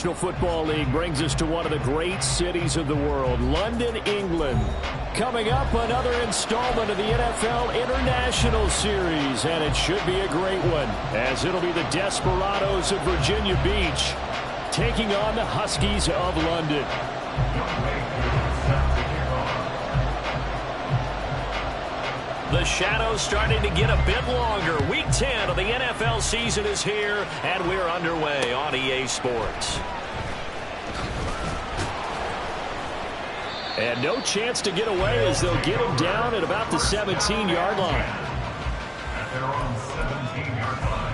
National Football League brings us to one of the great cities of the world, London, England. Coming up, another installment of the NFL International Series, and it should be a great one, as it'll be the Desperados of Virginia Beach taking on the Huskies of London. The shadows starting to get a bit longer. Week 10 of the NFL season is here, and we're underway on EA Sports. And no chance to get away as they'll get him down at about the 17-yard line. At their own 17-yard line.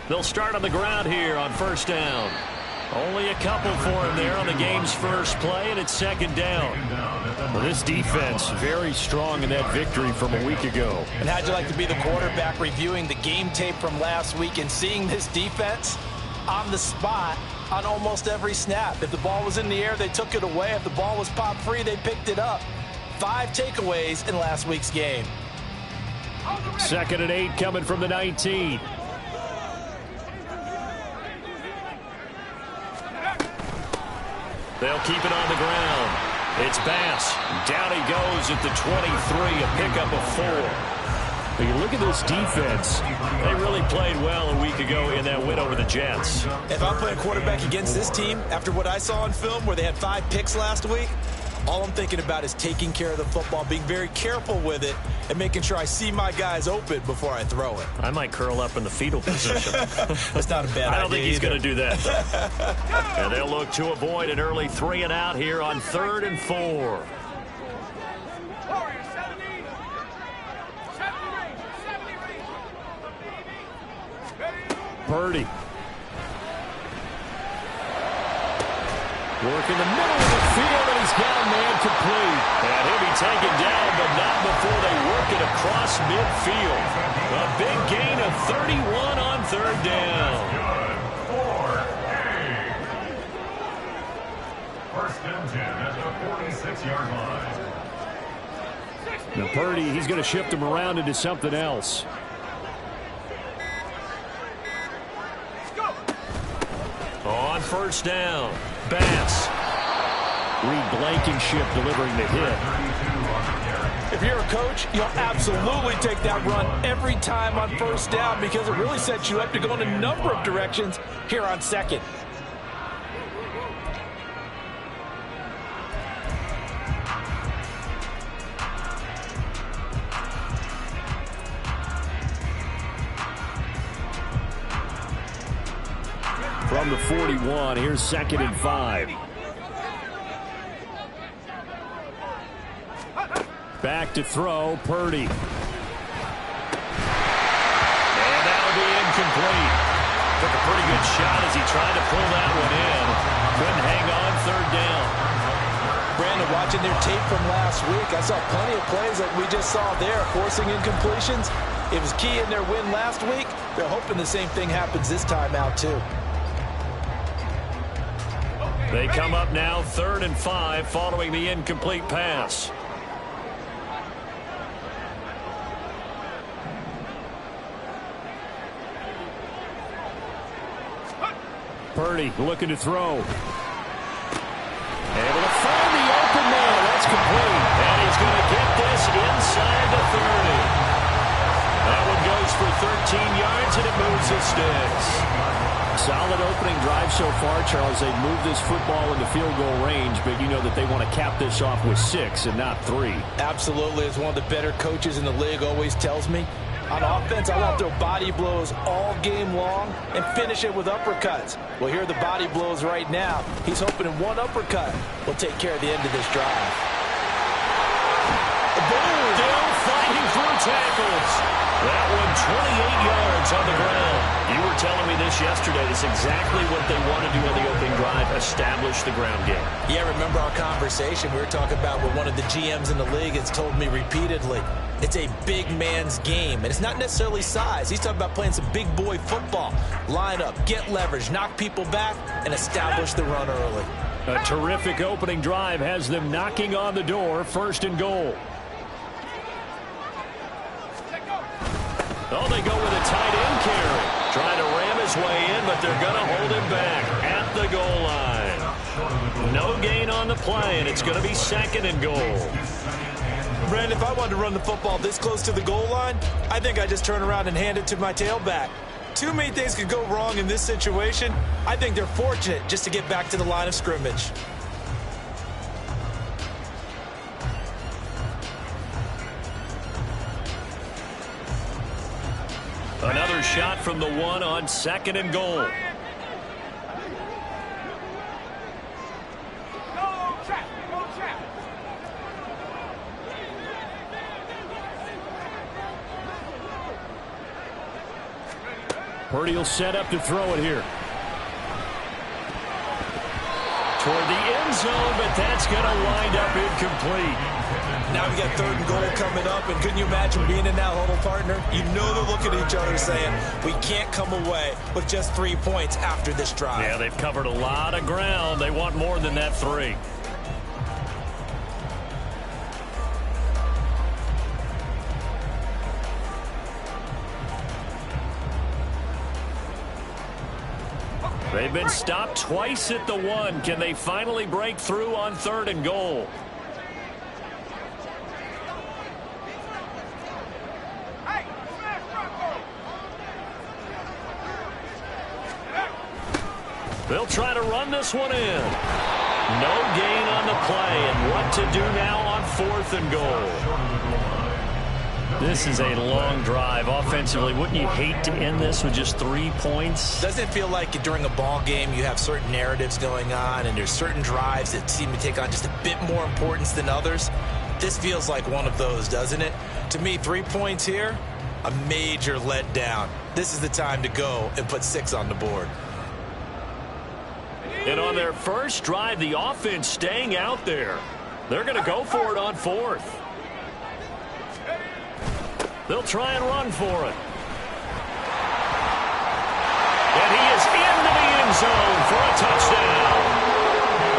They'll start on the ground here on first down. Only a couple for him there on the game's first play, and it's second down. Well, this defense very strong in that victory from a week ago. And how'd you like to be the quarterback reviewing the game tape from last week and seeing this defense on the spot on almost every snap? If the ball was in the air, they took it away. If the ball was popped free, they picked it up. 5 takeaways in last week's game. Second and 8 coming from the 19. They'll keep it on the ground. It's Bass. Down he goes at the 23, a pickup of 4. But you look at this defense. They really played well a week ago in that win over the Jets. If I'm playing quarterback against this team, after what I saw on film where they had 5 picks last week, all I'm thinking about is taking care of the football, being very careful with it, and making sure I see my guys open before I throw it. I might curl up in the fetal position. That's not a bad idea. I don't think he's going to do that, though. And they'll look to avoid an early 3 and out here on 3rd and 4. Purdy. Work in the middle of the field, and he's got a man complete. And he'll be taken down, but not before they work it across midfield. A big gain of 31 on 3rd down. First and 10 at the 46-yard line. Now Purdy, he's going to shift him around into something else. On first down, Bass. Reed Blankenship delivering the hit. If you're a coach, you'll absolutely take that run every time on first down because it really sets you up to go in a number of directions here on second. From the 41, here's 2nd and 5. Back to throw, Purdy. And that'll be incomplete. Took a pretty good shot as he tried to pull that one in. Couldn't hang on 3rd down. Brandon, watching their tape from last week, I saw plenty of plays that we just saw there, forcing incompletions. It was key in their win last week. They're hoping the same thing happens this time out, too. They come up now 3rd and 5 following the incomplete pass. Purdy looking to throw. Able to find the open man. That's complete. And he's going to get this inside the 30. That one goes for 13 yards, and it moves the sticks. Solid opening drive so far, Charles. They've moved this football into field goal range, but you know that they want to cap this off with 6 and not 3. Absolutely. As one of the better coaches in the league always tells me, on offense, I want to throw body blows all game long and finish it with uppercuts. Well, here are the body blows right now. He's hoping in one uppercut will take care of the end of this drive. Boom! Still fighting through tackles. That one 28 yards on the ground. You were telling me this yesterday. That's exactly what they want to do on the opening drive, establish the ground game. Yeah, remember our conversation? We were talking about what one of the GMs in the league has told me repeatedly. It's a big man's game, and it's not necessarily size. He's talking about playing some big boy football. Line up, get leverage, knock people back, and establish the run early. A terrific opening drive has them knocking on the door, 1st and goal. Oh, they go with a tight end carry. Trying to ram his way in, but they're going to hold him back at the goal line. No gain on the play, and it's going to be 2nd and goal. Brandon, if I wanted to run the football this close to the goal line, I think I'd just turn around and hand it to my tailback. Too many things could go wrong in this situation. I think they're fortunate just to get back to the line of scrimmage. Another shot from the 1 on 2nd and goal. Purdy will set up to throw it here. Toward the end zone, but that's going to wind up incomplete. Now we got 3rd and goal coming up, and couldn't you imagine being in that huddle, partner? You know they're looking at each other saying, we can't come away with just 3 points after this drive. Yeah, they've covered a lot of ground. They want more than that 3. They've been stopped twice at the 1. Can they finally break through on 3rd and goal? They'll try to run this one in. No gain on the play, and what to do now on 4th and goal. This is a long drive offensively. Wouldn't you hate to end this with just 3 points? Doesn't it feel like during a ball game you have certain narratives going on and there's certain drives that seem to take on just a bit more importance than others? This feels like one of those, doesn't it? To me, 3 points here, a major letdown. This is the time to go and put 6 on the board. And on their first drive, the offense staying out there. They're going to go for it on 4th. They'll try and run for it. And he is into the end zone for a touchdown.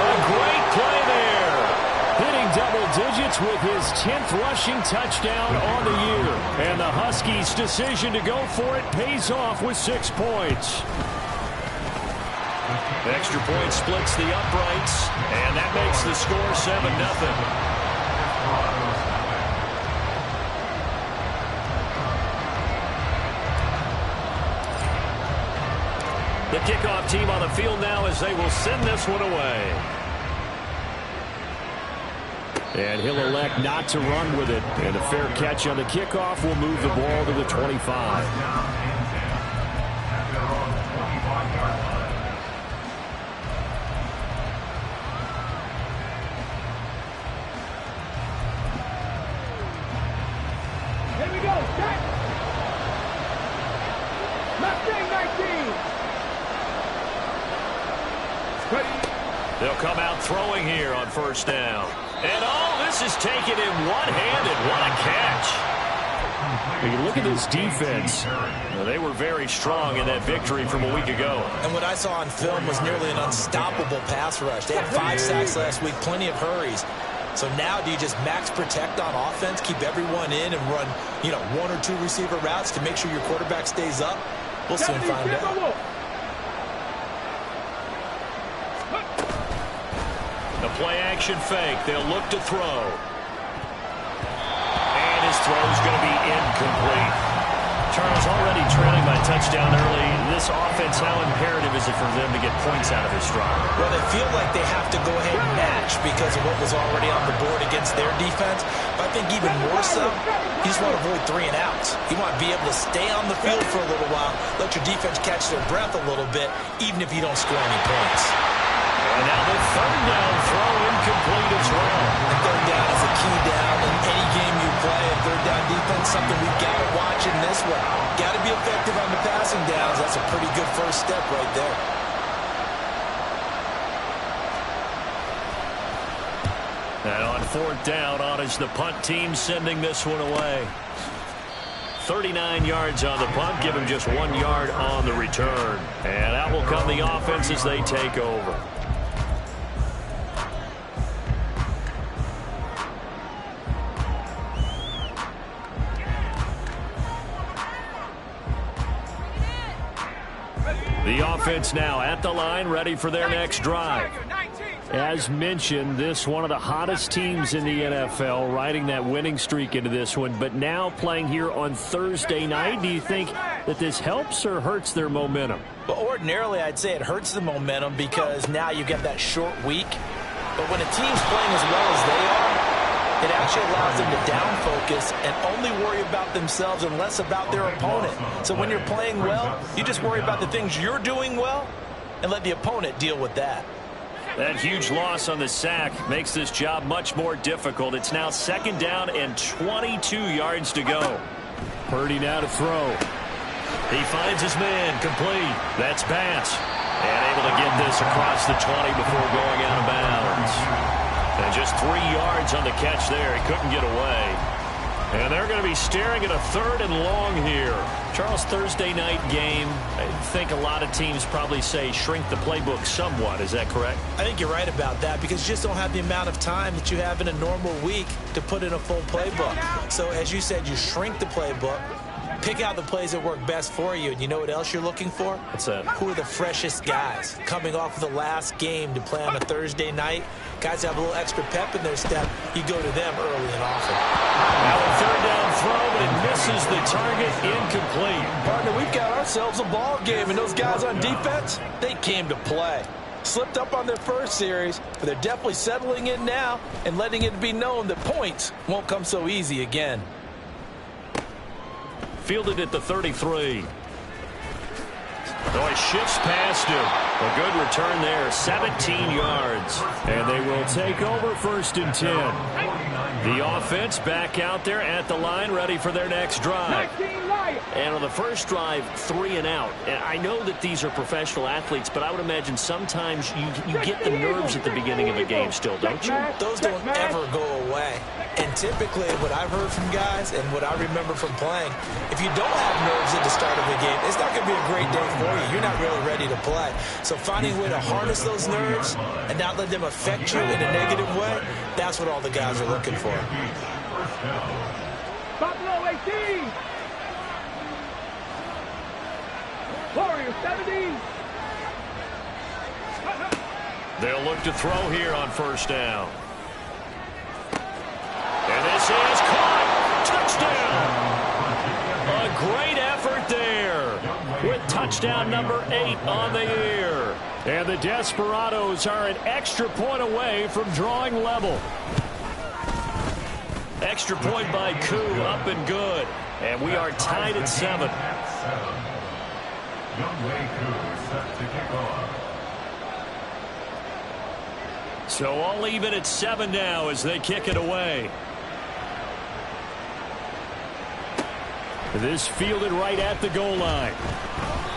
A great play there. Hitting double digits with his 10th rushing touchdown on the year. And the Huskies' decision to go for it pays off with 6 points. Extra point splits the uprights, and that makes the score 7-0. The kickoff team on the field now as they will send this one away. And he'll elect not to run with it. And a fair catch on the kickoff will move the ball to the 25. They'll come out throwing here on 1st down. And this is taken in one-handed. What a catch. When you look at this defense, they were very strong in that victory from a week ago. And what I saw on film was nearly an unstoppable pass rush. They had 5 sacks last week, plenty of hurries. So now do you just max protect on offense, keep everyone in and run, 1 or 2 receiver routes to make sure your quarterback stays up? We'll soon find out. The play-action fake. They'll look to throw. And his throw is going to be incomplete. Charles already trailing by touchdown early. This offense, how imperative is it for them to get points out of this drive? Well, they feel like they have to go ahead and match because of what was already on the board against their defense. But I think even more so, you just want to avoid 3 and outs. You want to be able to stay on the field for a little while, let your defense catch their breath a little bit, even if you don't score any points. And now the 3rd down throw incomplete as well. The 3rd down is a key down in any game you play. A 3rd down defense, something we've got to watch in this one. Got to be effective on the passing downs. That's a pretty good first 4th down on as the punt team sending this one away. 39 yards on the punt, give him just 1 yard on the return. And out will come the offense as they take over. The offense now at the line, ready for their next drive. As mentioned, this one of the hottest teams in the NFL, riding that winning streak into this one, but now playing here on Thursday night. Do you think that this helps or hurts their momentum? Well, ordinarily, I'd say it hurts the momentum because now you get that short week. But when a team's playing as well as they are, it actually allows them to down focus and only worry about themselves and less about their opponent. So when you're playing well, you just worry about the things you're doing well and let the opponent deal with that. That huge loss on the sack makes this job much more difficult. It's now 2nd down and 22 yards to go. Purdy now to throw. He finds his man, complete. That's pass. And able to get this across the 20 before going out of bounds. And just 3 yards on the catch there. He couldn't get away. And they're going to be staring at a 3rd and long here. Charles, Thursday night game, I think a lot of teams probably say shrink the playbook somewhat. Is that correct? I think you're right about that because you just don't have the amount of time that you have in a normal week to put in a full playbook. So as you said, you shrink the playbook, pick out the plays that work best for you. And you know what else you're looking for? What's that? Who are the freshest guys coming off of the last game to play on a Thursday night? Guys have a little extra pep in their step. You go to them early and often. Now a 3rd down throw, but it misses the target, incomplete. Partner, we've got ourselves a ball game, and those guys on defense, they came to play. Slipped up on their first series, but they're definitely settling in now and letting it be known that points won't come so easy again. Fielded at the 33. Oh, he shifts past him. A good return there, 17 yards. And they will take over 1st and 10. The offense back out there at the line, ready for their next drive. And on the first drive, 3 and out. And I know that these are professional athletes, but I would imagine sometimes you get the nerves at the beginning of a game still, don't you? Those don't ever go away. And typically what I've heard from guys and what I remember from playing, if you don't have nerves at the start of the game, it's not going to be a great day for you. You're not really ready to play. So finding a way to harness those nerves and not let them affect you in a negative way, that's what all the guys are looking for. Buffalo 18. Warriors 17. They'll look to throw here on 1st down. And this is caught. Touchdown. A great effort there with touchdown number 8 on the year. And the Desperados are an extra point away from drawing level. Extra point by Koo, up and good. And we are tied at 7. So all even at 7 now as they kick it away. This fielded right at the goal line.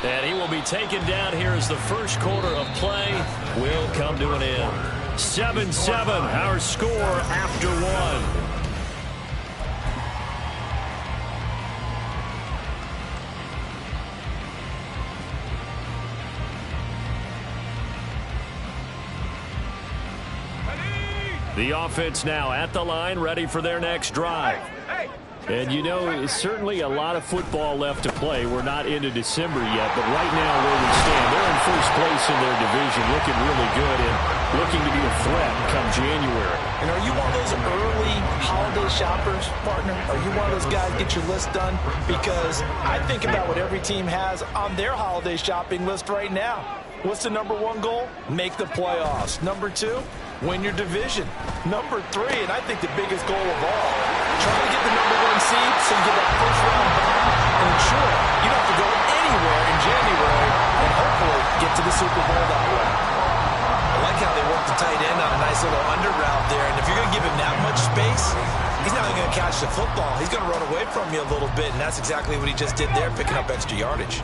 And he will be taken down here as the first quarter of play will come to an end. 7-7, our score after 1. The offense now at the line, ready for their next drive. And, you know, certainly a lot of football left to play. We're not into December yet, but right now where we stand, they're in first place in their division, looking really good and looking to be a threat come January. And are you one of those early holiday shoppers, partner? Are you one of those guys get your list done? Because I think about what every team has on their holiday shopping list right now. What's the number 1 goal? Make the playoffs. Number 2, win your division. Number 3, and I think the biggest goal of all, try to get the number 1 seed so you get that first round bye and ensure you don't have to go anywhere in January and hopefully get to the Super Bowl that way. I like how they work the tight end on a nice little under route there, and if you're going to give him that much space, he's not going to catch the football. He's going to run away from you a little bit, and that's exactly what he just did there, picking up extra yardage.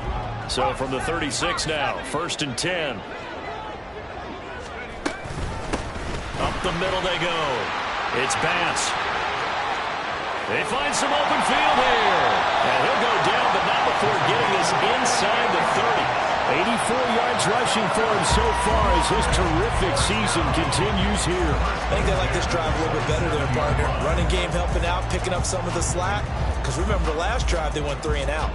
So from the 36 now, 1st and 10. Up the middle they go. It's Bass. They find some open field here. And he'll go down, but not before getting this inside the 30. 84 yards rushing for him so far as his terrific season continues here. I think they like this drive a little bit better there, partner. Running game helping out, picking up some of the slack. Because remember, the last drive, they went 3 and out.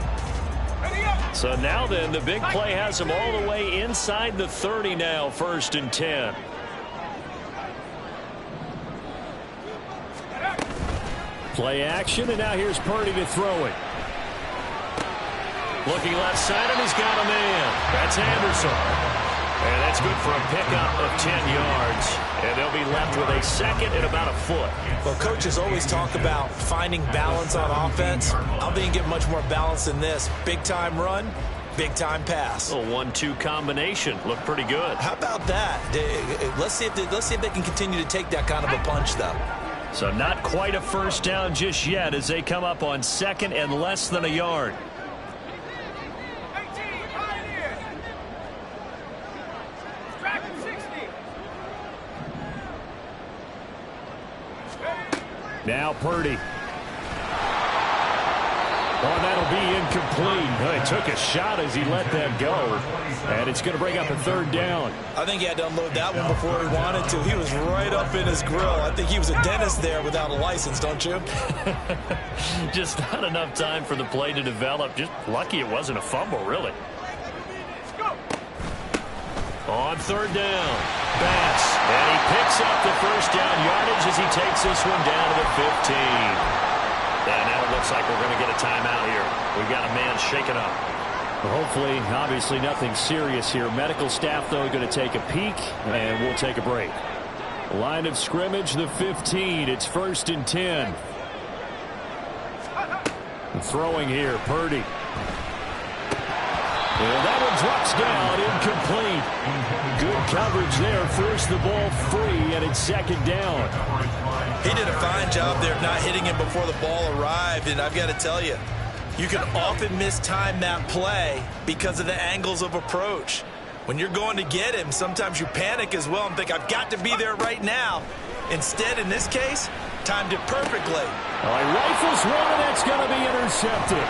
So now then, the big play has him all the way inside the 30 now, 1st and 10. Play action, and now here's Purdy to throw it. Looking left side, and he's got a man. That's Anderson. And that's good for a pickup of 10 yards. And they'll be left with a second and about a foot. Well, coaches always talk about finding balance on offense. I don't think you get much more balance than this. Big-time run, big-time pass. A 1-2 combination. Looked pretty good. How about that? Let's see if they can continue to take that kind of a punch, though. So not quite a first down just yet as they come up on 2nd and less than a yard. Now Purdy. Oh, that'll be incomplete. He took a shot as he let that go. And it's going to bring up a 3rd down. I think he had to unload that one before he wanted to. He was right up in his grill. I think he was a dentist there without a license, don't you? Just not enough time for the play to develop. Just lucky it wasn't a fumble, really. On 3rd down, Bass. And he picks up the first down yardage as he takes this one down to the 15. And now it looks like we're going to get a timeout here. We've got a man shaken up. Well, hopefully, obviously nothing serious here. Medical staff, though, going to take a peek, and we'll take a break. Line of scrimmage, the 15. It's 1st and 10. Throwing here, Purdy. And that one drops down, incomplete. Good coverage there, forced the ball free, and it's 2nd down. He did a fine job there of not hitting him before the ball arrived, and I've got to tell you, you can often mistime that play because of the angles of approach. When you're going to get him, sometimes you panic as well and think, I've got to be there right now. Instead, in this case, timed it perfectly. Well, he rifles one, and that's going to be intercepted.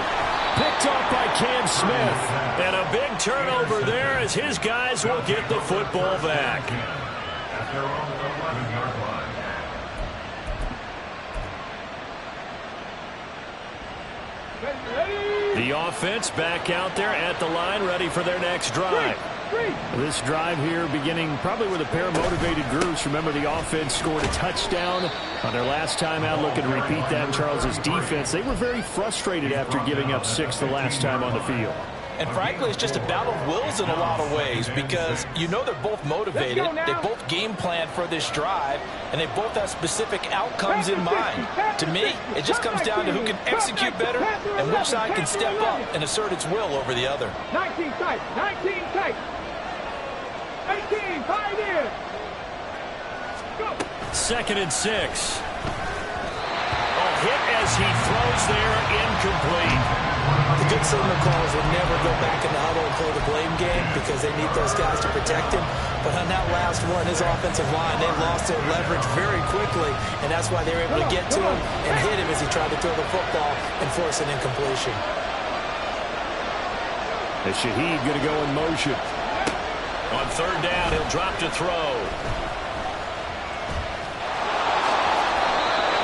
Picked off by Cam Smith. And a big turnover there as his guys will get the football back. At their own 11-yard line. The offense back out there at the line, ready for their next drive. This drive here beginning probably with a pair of motivated groups. Remember, the offense scored a touchdown on their last time out. Looking to repeat that. Charles's defense, they were very frustrated after giving up 6 the last time on the field. And frankly, it's just a battle of wills in a lot of ways because you know they're both motivated. They both game plan for this drive, and they both have specific outcomes in mind. To me, it just comes down to who can execute better and which side can step up and assert its will over the other. 19 tight, 19 tight. 18, 5 in. Go. 2nd and 6. Hit as he throws there, incomplete. The good signal calls will never go back in the huddle and play the blame game because they need those guys to protect him. But on that last one, his offensive line, they lost their leverage very quickly, and that's why they were able to get to him and hit him as he tried to throw the football and force an incompletion. And Shaheed going to go in motion. On 3rd down, he'll drop to throw.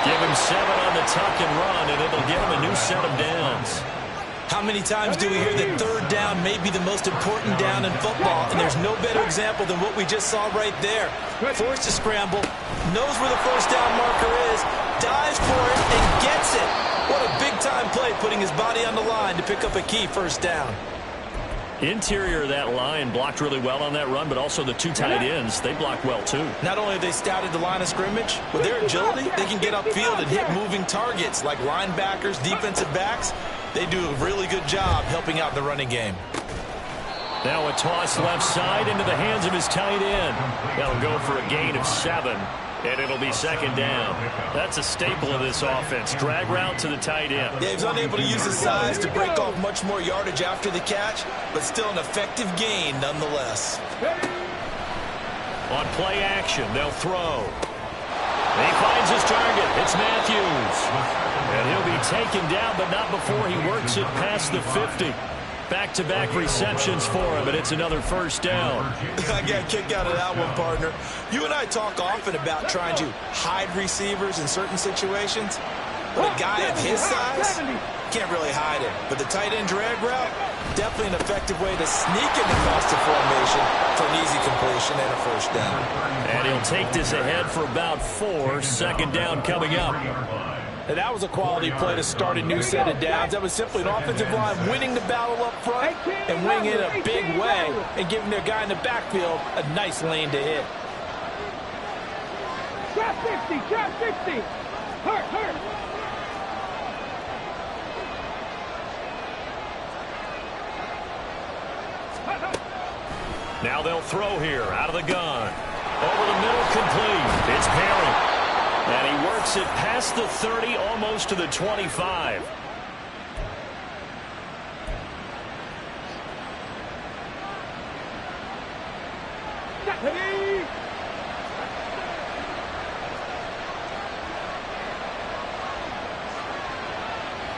Give him 7 on the tuck and run, and it'll give him a new set of downs. How many times do we hear that 3rd down may be the most important down in football, and there's no better example than what we just saw right there. Forced to scramble, knows where the first down marker is, dives for it, and gets it. What a big-time play, putting his body on the line to pick up a key first down. Interior of that line blocked really well on that run, but also the 2 tight ends, they blocked well too. Not only have they scouted the line of scrimmage, with their agility, they can get upfield and hit moving targets like linebackers, defensive backs. They do a really good job helping out the running game. Now a toss left side into the hands of his tight end. That'll go for a gain of 7. And it'll be 2nd down. That's a staple of this offense. Drag route to the tight end. Yeah, he was unable to use his size to break off much more yardage after the catch, but still an effective gain nonetheless. On play action, they'll throw. He finds his target. It's Matthews. And he'll be taken down, but not before he works it past the 50. Back-to-back receptions for him, and it's another first down. I got a kick out of that one, partner. You and I talk often about trying to hide receivers in certain situations, but a guy of his size can't really hide it. But the tight end drag route, definitely an effective way to sneak into faster formation for an easy completion and a first down. And he'll take this ahead for about 4. Second down coming up. And that was a quality play to start a new set of downs. That was simply an offensive line winning the battle up front and winning it a big way and giving their guy in the backfield a nice lane to hit. Trap 50, trap 50. Hurt. Now they'll throw here out of the gun. Over the middle, complete. It's Perry. And he works it past the 30, almost to the 25. Ready.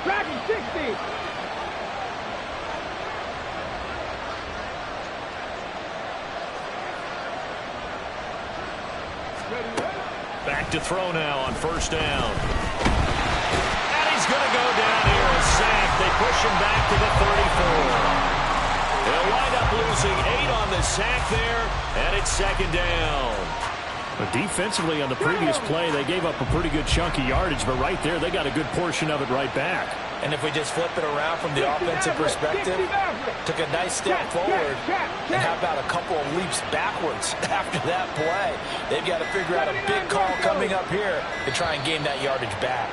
Dragon 60. Back to throw now on first down. And he's going to go down here. A sack. They push him back to the 34. They'll wind up losing 8 on the sack there, and it's second down. But defensively on the previous play, they gave up a pretty good chunk of yardage, but right there, they got a good portion of it right back. And if we just flip it around from the offensive perspective, took a nice step forward, and how about a couple of leaps backwards after that play? They've got to figure out a big call coming up here to try and gain that yardage back.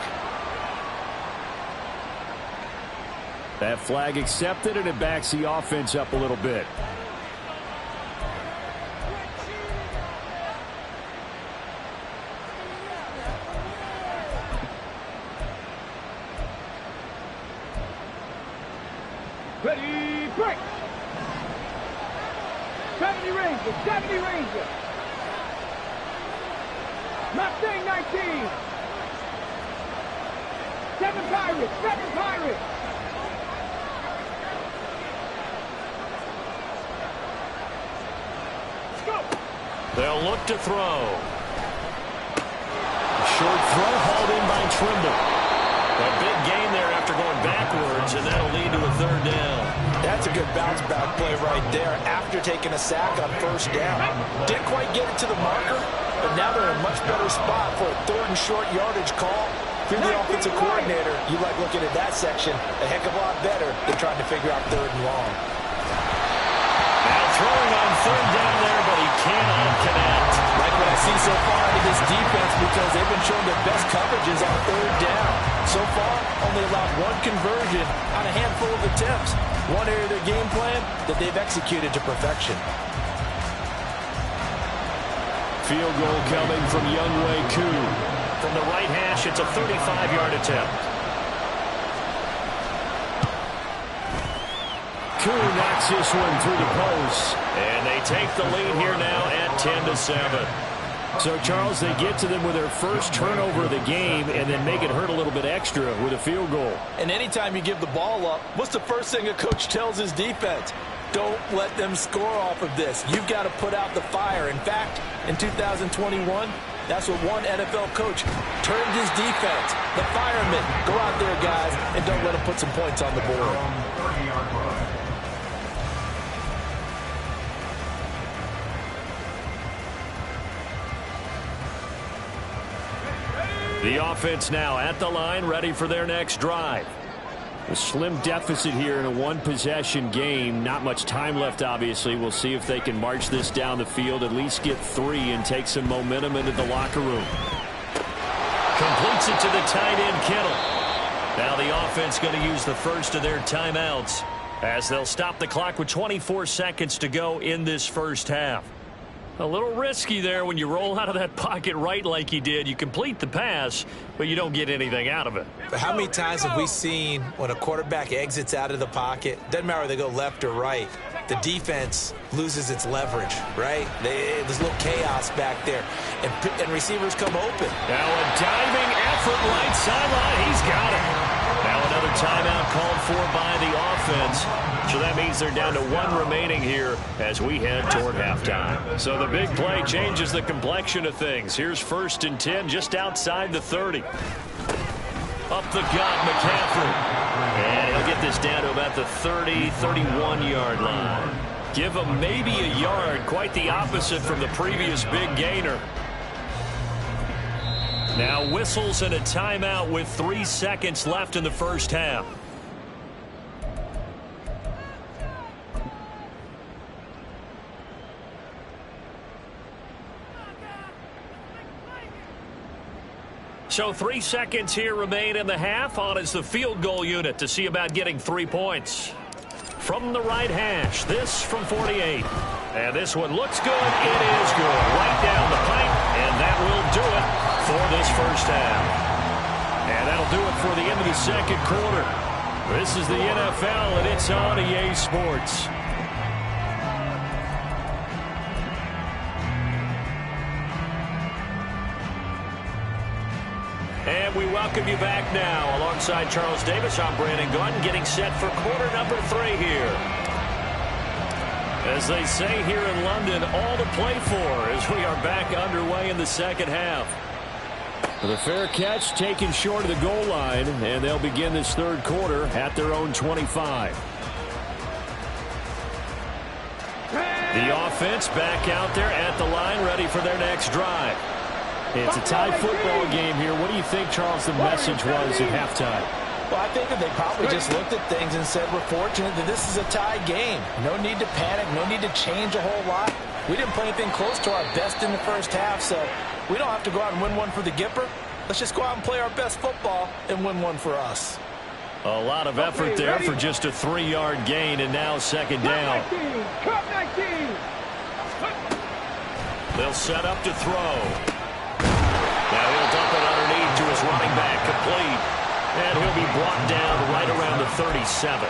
That flag accepted, and it backs the offense up a little bit. Ready, break. 70 Ranger, 70 Ranger. Mustang 19. 7 Pirates, 7 Pirates. Go. They'll look to throw. Short throw hauled in by Trimble. A big gain there after going backwards, and that'll lead to a third down. That's a good bounce back play right there after taking a sack on first down. Didn't quite get it to the marker, but now they're in a much better spot for a third and short yardage call. If you're the offensive coordinator, you like looking at that section a heck of a lot better than trying to figure out third and long. Now throwing on third down there, but he cannot connect. Like what I see so far out of this defense, because they've been showing their best coverages on third down. So far, only allowed one conversion on a handful of attempts. One area of their game plan that they've executed to perfection. Field goal coming from Younghoe Koo. From the right hash, it's a 35-yard attempt. Koo knocks this one through the post. And they take the lead here now at 10-7. So, Charles, they get to them with their first turnover of the game and then make it hurt a little bit extra with a field goal. And anytime you give the ball up, what's the first thing a coach tells his defense? Don't let them score off of this. You've got to put out the fire. In fact, in 2021, that's what one NFL coach turned his defense. The firemen. Go out there, guys, and don't let them put some points on the board. The offense now at the line, ready for their next drive. A slim deficit here in a one-possession game. Not much time left, obviously. We'll see if they can march this down the field, at least get 3, and take some momentum into the locker room. Completes it to the tight end, Kittle. Now the offense going to use the first of their timeouts as they'll stop the clock with 24 seconds to go in this first half. A little risky there when you roll out of that pocket right like you did. You complete the pass, but you don't get anything out of it. But how many times have we seen when a quarterback exits out of the pocket, doesn't matter whether they go left or right, the defense loses its leverage, right? There's a little chaos back there, and receivers come open. Now a diving effort right sideline. He's got it. Now another timeout called for by the offense. So that means they're down to 1 remaining here as we head toward halftime. So the big play changes the complexion of things. Here's 1st and 10 just outside the 30. Up the gut, McCaffrey. And he'll get this down to about the 30, 31-yard line. Give him maybe a yard, quite the opposite from the previous big gainer. Now whistles and a timeout with 3 seconds left in the first half. So 3 seconds here remain in the half. On is the field goal unit to see about getting 3 points. From the right hash, this from 48. And this one looks good. It is good. Right down the pipe, and that will do it for this first half. And that'll do it for the end of the second quarter. This is the NFL, and it's on EA Sports. And we welcome you back now. Alongside Charles Davis, I'm Brandon Gaudin, getting set for quarter number 3 here. As they say here in London, all to play for as we are back underway in the second half. The fair catch taken short of the goal line, and they'll begin this third quarter at their own 25. The offense back out there at the line, ready for their next drive. It's a tie football game here. What do you think, Charles, the message was at halftime? Well, I think that they probably just looked at things and said, we're fortunate that this is a tie game. No need to panic, no need to change a whole lot. We didn't play anything close to our best in the first half, so we don't have to go out and win one for the Gipper. Let's just go out and play our best football and win one for us. A lot of effort there for just a 3-yard gain, and now second down. They'll set up to throw. Now he'll dump it underneath to his running back, complete. And he'll be brought down right around the 37.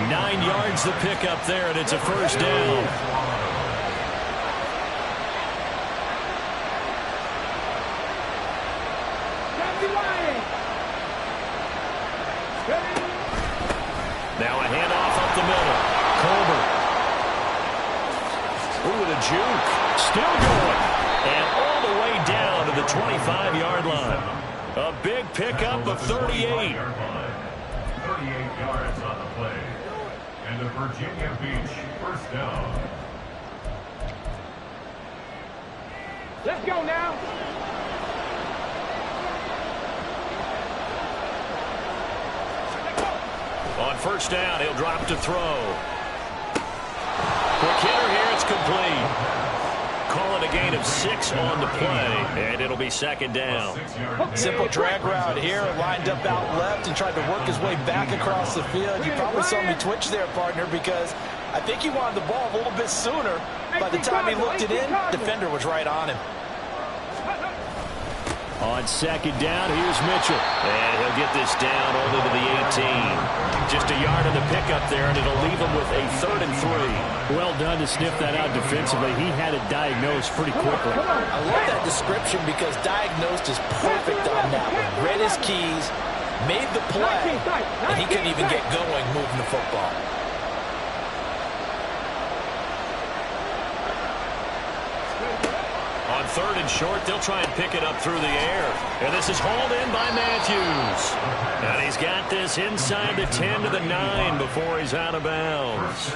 9 yards the pickup there, and it's a first down. Now a handoff up the middle. Colbert. Ooh, with a juke. Still going. And all the way down to the 25-yard line. A big pickup of 38. 38 yards on the play. And the Virginia Beach first down. Let's go now. On first down, he'll drop to throw. Quick hitter here, it's complete. Call it a gain of 6 on the play, and it'll be second down. Simple drag route here, lined up out left and tried to work his way back across the field. You probably saw me twitch there, partner, because I think he wanted the ball a little bit sooner. By the time he looked it in, defender was right on him. On second down, here's Mitchell. And he'll get this down only to the 18. Just a yard of the pickup there, and it'll leave him with a 3rd and 3. Well done to sniff that out defensively. He had it diagnosed pretty quickly. I love that description because diagnosed is perfect on that one. Read his keys, made the play, and he couldn't even get going moving the football. On 3rd and short, they'll try and pick it up through the air. And this is hauled in by Matthews. And he's got this inside the 10 to the 9 before he's out of bounds.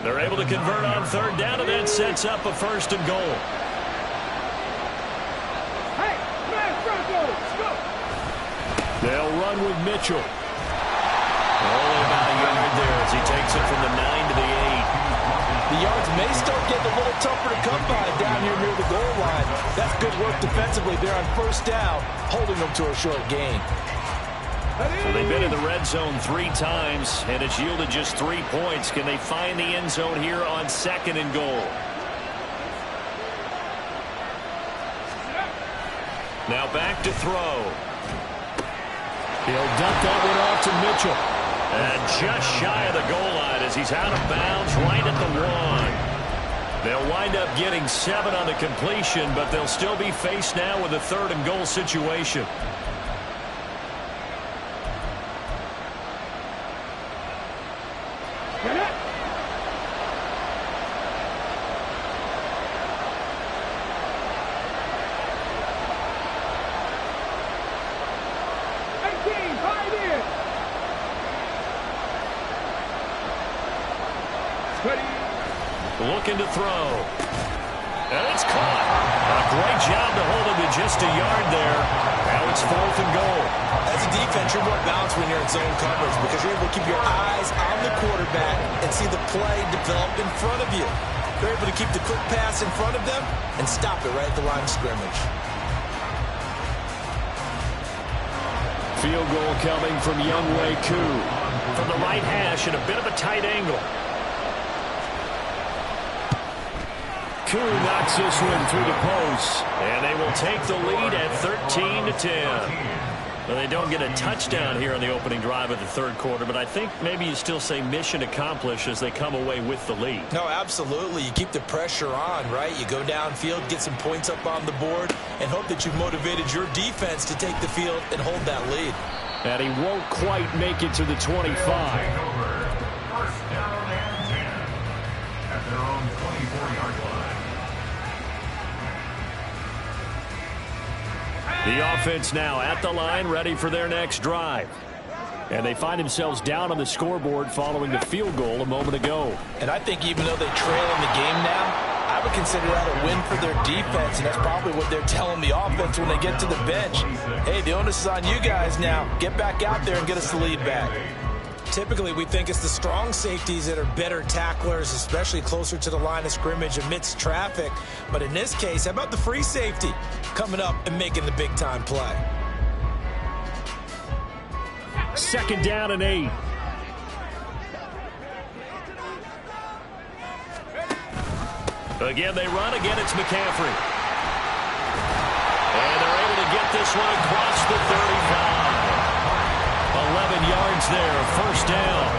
They're able to convert on 3rd down, and that sets up a 1st and goal. They'll run with Mitchell. Only about a yard there as he takes it from the 9 to the 8. The yards may start getting a little tougher to come by down here near the goal line. That's good work defensively there on first down, holding them to a short gain. So they've been in the red zone 3 times, and it's yielded just 3 points. Can they find the end zone here on 2nd and goal? Now back to throw. He'll dump that one off to Mitchell. And just shy of the goal line as he's out of bounds right at the 1. They'll wind up getting 7 on the completion, but they'll still be faced now with a 3rd and goal situation. Looking to throw. And it's caught. A great job to hold him to just a yard there. Now it's 4th and goal. As a defense, you're more balanced when you're in zone coverage because you're able to keep your eyes on the quarterback and see the play develop in front of you. You're able to keep the quick pass in front of them and stop it right at the line of scrimmage. Field goal coming from Younghoe Koo. From the right hash at a bit of a tight angle. Koo knocks this one through the post. And they will take the lead at 13-10. Well, they don't get a touchdown here on the opening drive of the 3rd quarter, but I think maybe you still say mission accomplished as they come away with the lead. No, absolutely. You keep the pressure on, right? You go downfield, get some points up on the board, and hope that you've motivated your defense to take the field and hold that lead. And he won't quite make it to the 25. First down and 10 at their own 24-yard line. The offense now at the line, ready for their next drive. And they find themselves down on the scoreboard following the field goal a moment ago. And I think even though they trail in the game now, I would consider that a win for their defense, and that's probably what they're telling the offense when they get to the bench. Hey, the onus is on you guys now. Get back out there and get us the lead back. Typically, we think it's the strong safeties that are better tacklers, especially closer to the line of scrimmage amidst traffic. But in this case, how about the free safety coming up and making the big-time play? 2nd down and 8. Again, they run. Again, it's McCaffrey. And they're able to get this one across the 35. 11 yards there, 1st down.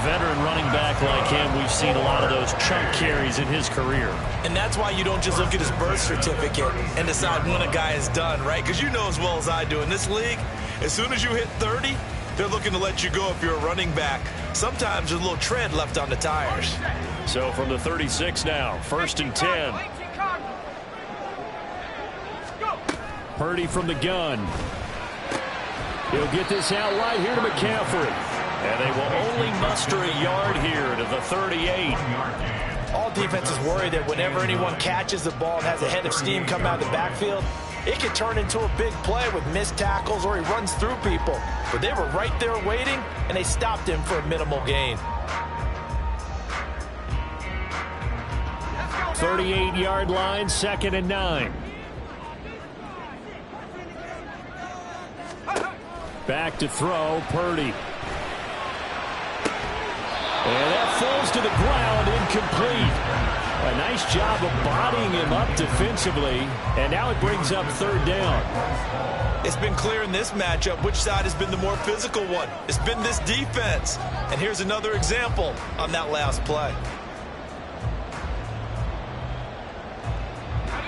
Veteran running back like him, we've seen a lot of those chunk carries in his career. And that's why you don't just look at his birth certificate and decide when a guy is done, right? Because you know as well as I do, in this league, as soon as you hit 30, they're looking to let you go if you're a running back. Sometimes there's a little tread left on the tires. So from the 36 now, 1st and 10. Purdy from the gun. He'll get this out right here to McCaffrey. And they will only muster a yard here to the 38. All defenses worry that whenever anyone catches the ball and has a head of steam come out of the backfield, it can turn into a big play with missed tackles or he runs through people. But they were right there waiting, and they stopped him for a minimal gain. 38-yard line, 2nd and 9. Back to throw, Purdy. And that falls to the ground, incomplete. A nice job of bodying him up defensively, and now it brings up 3rd down. It's been clear in this matchup which side has been the more physical one. It's been this defense. And here's another example on that last play.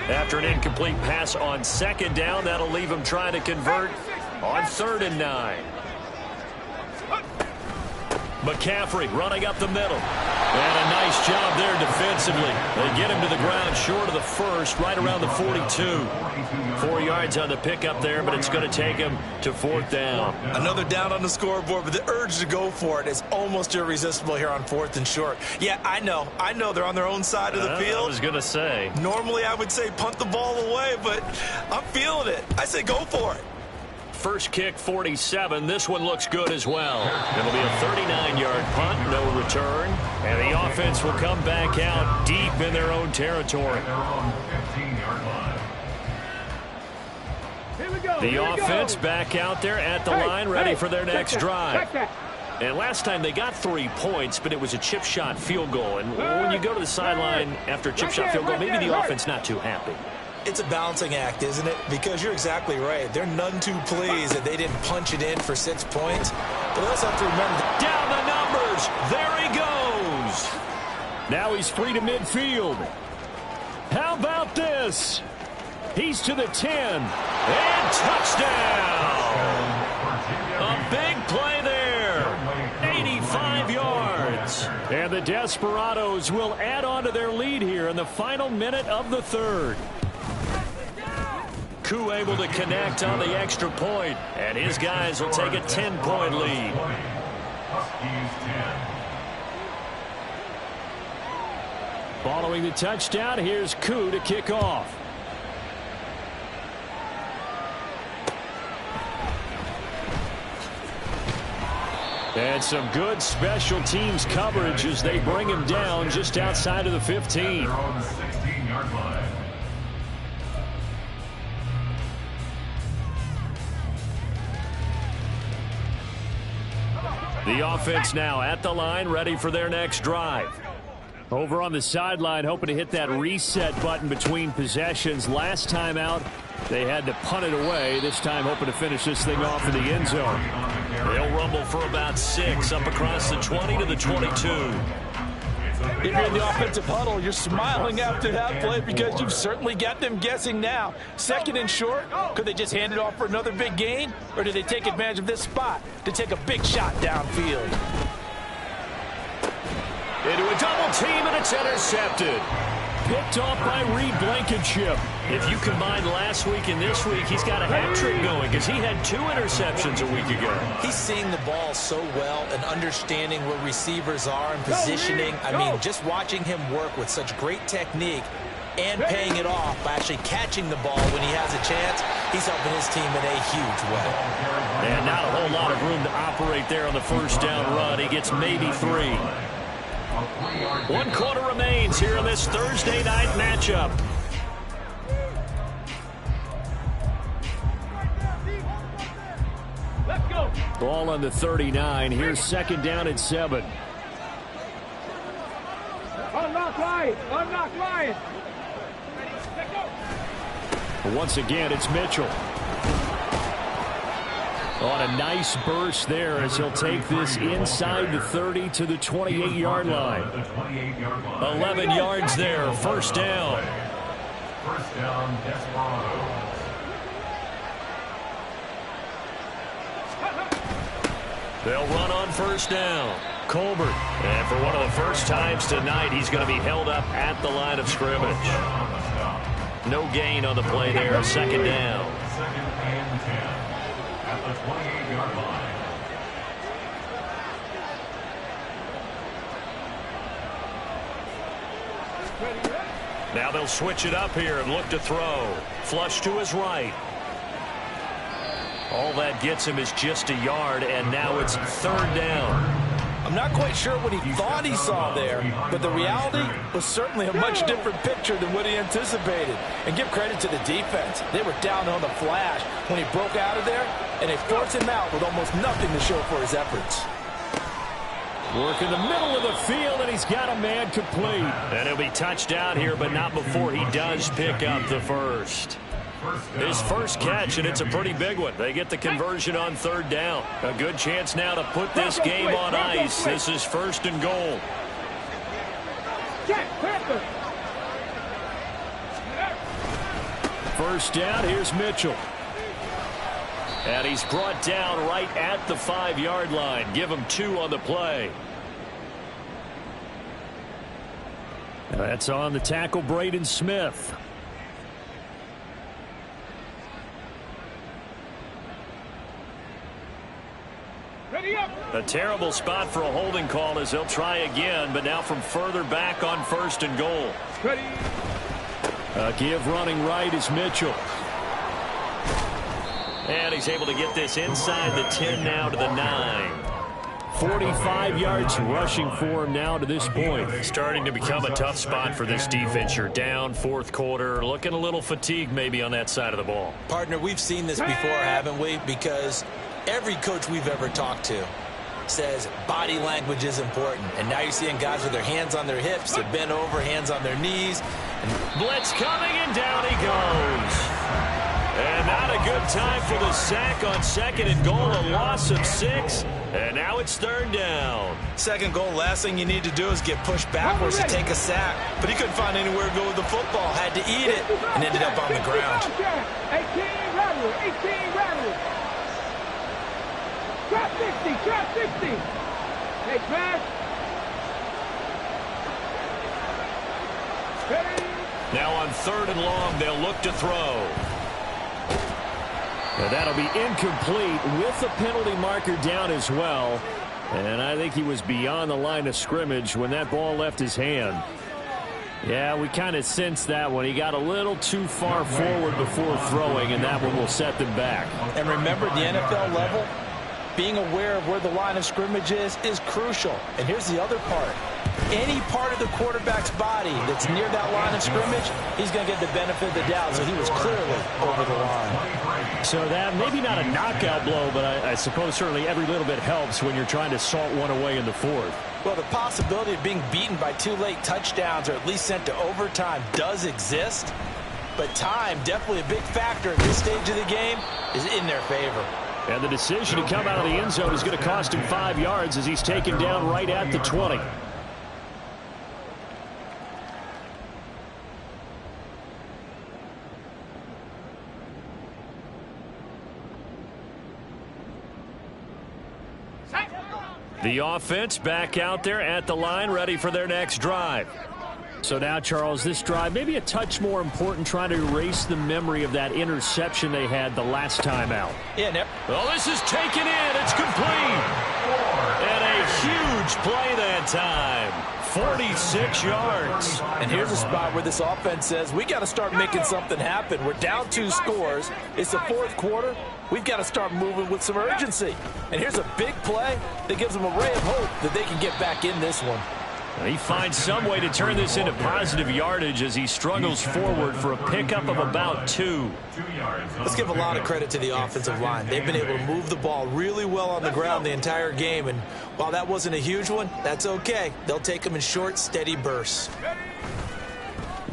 After an incomplete pass on 2nd down, that'll leave him trying to convert on 3rd and 9. McCaffrey running up the middle. And a nice job there defensively. They get him to the ground short of the 1st, right around the 42. 4 yards on the pickup there, but it's going to take him to 4th down. Another down on the scoreboard, but the urge to go for it is almost irresistible here on 4th and short. Yeah, I know they're on their own side of the field. I was going to say. Normally I would say punt the ball away, but I'm feeling it. I say go for it. First kick, 47. This one looks good as well. It'll be a 39-yard punt, no return. And the offense will come back out deep in their own territory. The offense back out there at the line, ready for their next drive. And last time they got 3 points, but it was a chip shot field goal. And when you go to the sideline after a chip shot field goal, maybe the offense not too happy. It's a balancing act, isn't it? Because you're exactly right. They're none too pleased that they didn't punch it in for 6 points. But they also have to remember that down the numbers. There he goes. Now he's free to midfield. How about this? He's to the 10. And touchdown. A big play there. 85 yards. And the Desperados will add on to their lead here in the final minute of the third. Koo able to connect on the extra point, and his guys will take a 10-point lead. Following the touchdown, here's Koo to kick off. And some good special teams coverage as they bring him down just outside of the 15. The offense now at the line, ready for their next drive. Over on the sideline, hoping to hit that reset button between possessions. Last time out, they had to punt it away. This time, hoping to finish this thing off in the end zone. They'll rumble for about 6 up across the 20 to the 22. if you're in the offensive huddle, you're smiling after that play because you've certainly got them guessing now. 2nd and short, could they just hand it off for another big gain? Or do they take advantage of this spot to take a big shot downfield? Into a double team, and it's intercepted. Picked off by Reed Blankenship. If you combine last week and this week, he's got a hat trick going because he had 2 interceptions a week ago. He's seeing the ball so well and understanding where receivers are and positioning. I mean, just watching him work with such great technique and paying it off by actually catching the ball when he has a chance, he's helping his team in a huge way. And not a whole lot of room to operate there on the first down run. He gets maybe 3. 1 quarter remains here in this Thursday night matchup. Let's go. Ball on the 39. Here's 2nd down and 7. Unlock line. Unlock line. Let's go. Once again, it's Mitchell. On a nice burst there as he'll take this inside the 30 to the 28-yard line. 11 yards there, first down. First down, Desperados. They'll run on first down. Colbert. And for one of the first times tonight, he's going to be held up at the line of scrimmage. No gain on the play there, 2nd down. 2nd and 10 at the 28-yard line. Now they'll switch it up here and look to throw. Flush to his right. All that gets him is just a yard, and now it's 3rd down. I'm not quite sure what he thought he saw there, but the reality was certainly a much different picture than what he anticipated. And give credit to the defense. They were down on the flash when he broke out of there, and they forced him out with almost nothing to show for his efforts. Work in the middle of the field, and he's got a man complete. And he'll be touched down here, but not before he does pick up the first. His first catch, and it's a pretty big one. They get the conversion on 3rd down. A good chance now to put this game on ice. This is 1st and goal. First down, here's Mitchell. And he's brought down right at the 5-yard line. Give him 2 on the play. That's on the tackle, Braden Smith. A terrible spot for a holding call as they'll try again, but now from further back on 1st and goal. Give running right is Mitchell. And he's able to get this inside the 10 now to the 9. 45 yards rushing for him now to this point. Starting to become a tough spot for this defense. You're down 4th quarter, looking a little fatigued maybe on that side of the ball. Partner, we've seen this before, haven't we? Because every coach we've ever talked to says body language is important. And now you're seeing guys with their hands on their hips, they're bent over, hands on their knees. Blitz coming, and down he goes. And not a good time for the sack on 2nd and goal, a loss of 6. And now it's 3rd down. 2nd goal, last thing you need to do is get pushed backwards to take a sack. But he couldn't find anywhere to go with the football, had to eat it, and ended up on the ground. 18 rattle, 18 rattle. Trap 60, trap 60. Hey, Trash. Now on 3rd and long, they'll look to throw. And that'll be incomplete with the penalty marker down as well. And I think he was beyond the line of scrimmage when that ball left his hand. Yeah, we kind of sensed that one. He got a little too far forward before throwing, and that one will set them back. And remember, the NFL level, being aware of where the line of scrimmage is crucial. And here's the other part. Any part of the quarterback's body that's near that line of scrimmage, he's going to get the benefit of the doubt. So he was clearly over the line. So that maybe not a knockout blow, but I suppose certainly every little bit helps when you're trying to salt one away in the 4th. Well, the possibility of being beaten by 2 late touchdowns or at least sent to overtime does exist. But time, definitely a big factor at this stage of the game, is in their favor. And the decision to come out of the end zone is going to cost him 5 yards as he's taken down right at the 20. The offense back out there at the line, ready for their next drive. So now, Charles, this drive maybe a touch more important, trying to erase the memory of that interception they had the last time out. Yeah, well, this is taken in. It's complete. And a huge play that time. 46 yards. And here's a spot where this offense says, we got to start making something happen. We're down 2 scores. It's the 4th quarter. We've got to start moving with some urgency. And here's a big play that gives them a ray of hope that they can get back in this one. He finds some way to turn this into positive yardage as he struggles forward for a pickup of about 2. Let's give a lot of credit to the offensive line. They've been able to move the ball really well on the ground the entire game. And while that wasn't a huge one, that's okay. They'll take them in short, steady bursts.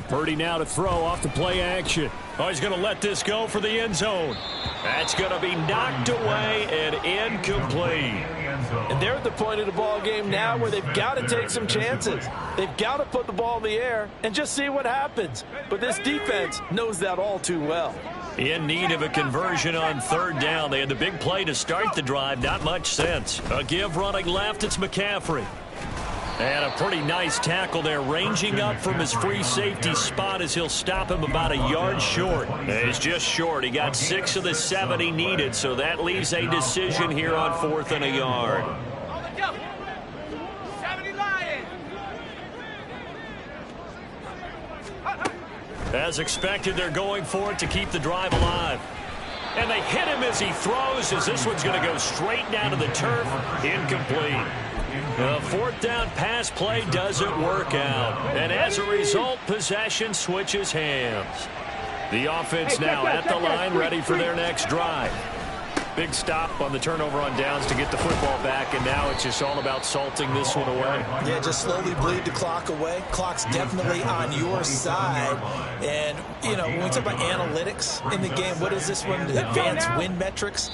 Purdy now to throw off the play action. Oh, he's going to let this go for the end zone. That's going to be knocked away and incomplete. And they're at the point of the ball game now where they've got to take some chances. They've got to put the ball in the air and just see what happens. But this defense knows that all too well. In need of a conversion on 3rd down. They had the big play to start the drive. Not much sense. A give running left. It's McCaffrey. And a pretty nice tackle there, ranging up from his free safety spot as he'll stop him about a yard short. He's just short. He got 6 of the 7 he needed, so that leaves a decision here on 4th and a yard. As expected, they're going for it to keep the drive alive. And they hit him as he throws, as this one's going to go straight down to the turf. Incomplete. The 4th down pass play doesn't work out. And as a result, possession switches hands. The offense now at the line, ready for their next drive. Big stop on the turnover on downs to get the football back, and now it's just all about salting this one away. Yeah, just slowly bleed the clock away. Clock's definitely on your side. And, you know, when we talk about analytics in the game, what is this one? Advanced win metrics?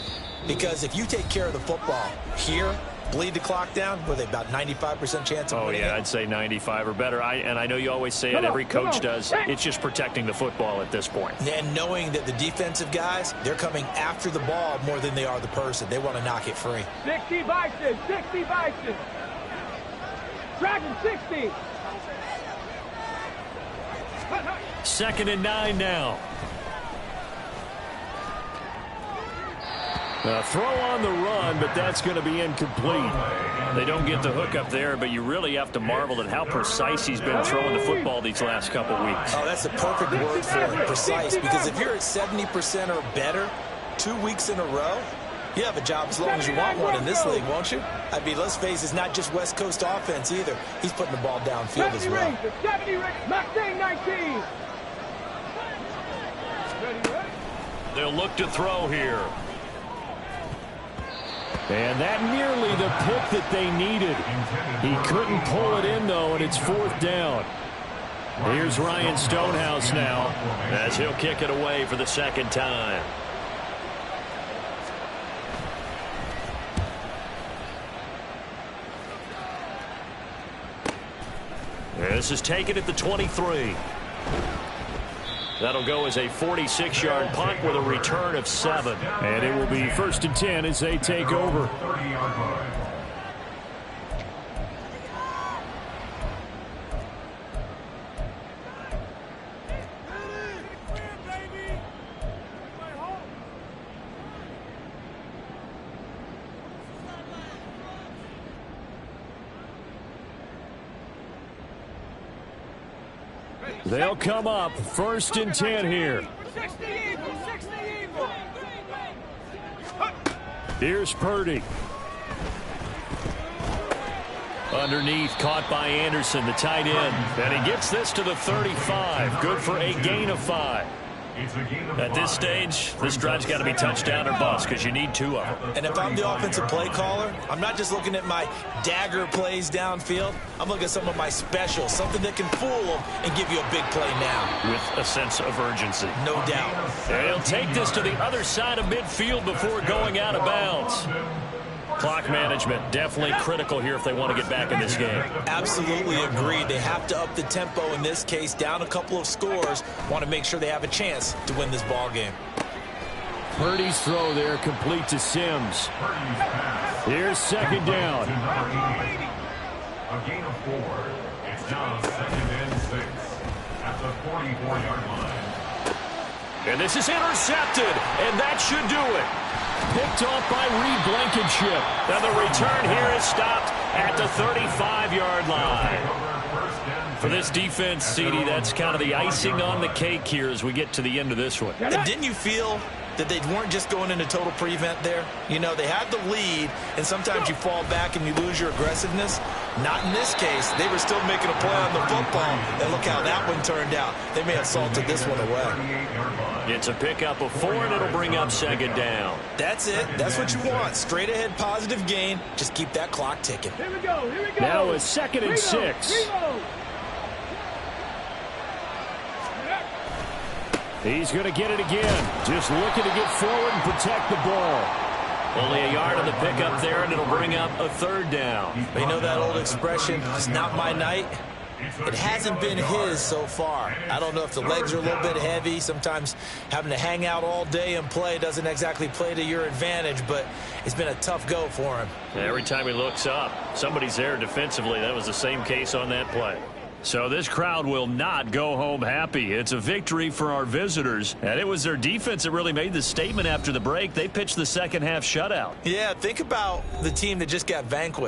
Because if you take care of the football here, bleed the clock down, with about 95% chance of winning. Oh, yeah, I'd say 95 or better. And I know you always say it, every coach does. It's just protecting the football at this point. And knowing that the defensive guys, they're coming after the ball more than they are the person. They want to knock it free. 60 Bison, 60 Bison. Dragon 60. 2nd and 9 now. A throw on the run, but that's going to be incomplete. They don't get the hook up there, but you really have to marvel at how precise he's been throwing the football these last couple weeks. Oh, that's the perfect word for it, precise, because if you're at 70% or better 2 weeks in a row, you have a job as long as you want one in this league, won't you? I mean, let's face it, it's not just West Coast offense either. He's putting the ball downfield as well. 70 Mustang 19. They'll look to throw here. And that nearly the pick that they needed. He couldn't pull it in, though, and it's 4th down. Here's Ryan Stonehouse now, as he'll kick it away for the second time. This is taken at the 23. That'll go as a 46-yard punt with a return of 7. And it will be 1st and 10 as they take over. 30-yard line. They'll come up 1st and 10 here. Here's Purdy. Underneath, caught by Anderson, the tight end. And he gets this to the 35. Good for a gain of 5. At this stage, this drive's got to be touchdown or bust because you need 2 of them. And if I'm the offensive play caller, I'm not just looking at my dagger plays downfield. I'm looking at some of my specials, something that can fool them and give you a big play now. With a sense of urgency. No doubt. And he'll take this to the other side of midfield before going out of bounds. Clock management definitely critical here if they want to get back in this game. Absolutely agreed. They have to up the tempo in this case, down a couple of scores. Want to make sure they have a chance to win this ball game. Purdy's throw there complete to Sims. Here's 2nd down. A gain of 4. It's now 2nd and 6 at the 44-yard line. And this is intercepted, and that should do it. Picked off by Reed Blankenship. Now the return here is stopped at the 35-yard line. For this defense, CD, that's kind of the icing on the cake here as we get to the end of this one. And didn't you feel that they weren't just going into total prevent there? You know, they had the lead, and sometimes you fall back and you lose your aggressiveness. Not in this case. They were still making a play on the football, and look how that one turned out. They may have salted this one away. It's a pickup of 4, and it'll bring up 2nd down. That's it. That's what you want. Straight ahead positive gain. Just keep that clock ticking. Here we go. Here we go. Now it's 2nd and 6. He's going to get it again. Just looking to get forward and protect the ball. Only a yard on the pickup there, and it'll bring up a 3rd down. You know that old expression, it's not my night? It hasn't been his so far. I don't know if the legs are a little bit heavy. Sometimes having to hang out all day and play doesn't exactly play to your advantage, but it's been a tough go for him. Every time he looks up, somebody's there defensively. That was the same case on that play. So this crowd will not go home happy. It's a victory for our visitors, and it was their defense that really made the statement after the break. They pitched the second half shutout. Yeah, think about the team that just got vanquished.